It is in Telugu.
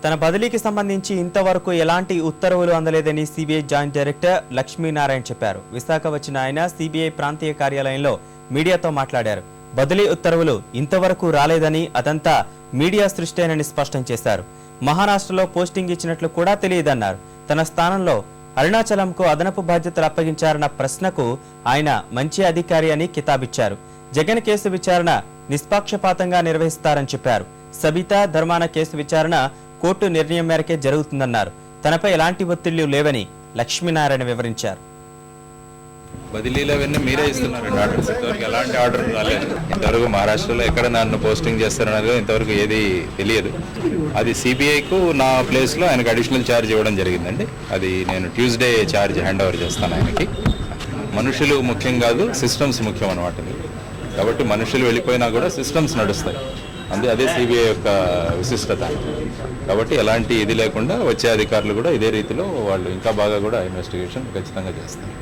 తన బదిలీకి సంబంధించి ఇంతవరకు ఎలాంటి ఉత్తర్వులు అందలేదని సిబిఐ జాయింట్ డైరెక్టర్ లక్ష్మీనారాయణ చెప్పారు. విశాఖ వచ్చిన ఆయన సిబిఐ ప్రాంతీయ కార్యాలయంలో మీడియాతో మాట్లాడారు. బదిలీ ఉత్తర్వులు ఇంతవరకు రాలేదని, అదంతా మీడియా సృష్టేనని స్పష్టం చేశారు. మహారాష్ట్రలో పోస్టింగ్ ఇచ్చినట్లు కూడా తెలియదన్నారు. తన స్థానంలో అరుణాచలంకు అదనపు బాధ్యతలు అప్పగించారన్న ప్రశ్నకు ఆయన మంచి అధికారి అని కితాబిచ్చారు. జగన్ కేసు విచారణ నిష్పక్షపాతంగా నిర్వహిస్తారని చెప్పారు. సబితా ధర్మాన కేసు విచారణ కోర్టు నిర్ణయం మేరకే జరుగుతుందన్నారు. తనపై ఎలాంటి ఒత్తిళ్లు లేవని లక్ష్మీనారాయణ వివరించారు. బదిలీలు అవన్నీ మీరే ఇస్తున్నారండి ఆర్డర్స్. ఇంతవరకు ఎలాంటి ఆర్డర్ రాలేదు. ఇంతవరకు మహారాష్ట్రలో ఎక్కడ నన్ను పోస్టింగ్ చేస్తారన్నది ఇంతవరకు ఏది తెలియదు. అది సిబిఐకు నా ప్లేస్లో ఆయనకు అడిషనల్ ఛార్జ్ ఇవ్వడం జరిగిందండి. అది నేను ట్యూస్డే ఛార్జ్ హ్యాండ్ ఓవర్ చేస్తాను ఆయనకి. మనుషులు ముఖ్యం కాదు, సిస్టమ్స్ ముఖ్యం అన్నమాట. కాబట్టి మనుషులు వెళ్ళిపోయినా కూడా సిస్టమ్స్ నడుస్తాయి. అదే సిబిఐ యొక్క విశిష్టత. కాబట్టి ఎలాంటి ఇది లేకుండా వచ్చే అధికారులు కూడా ఇదే రీతిలో వాళ్ళు ఇంకా బాగా కూడా ఇన్వెస్టిగేషన్ ఖచ్చితంగా చేస్తారు.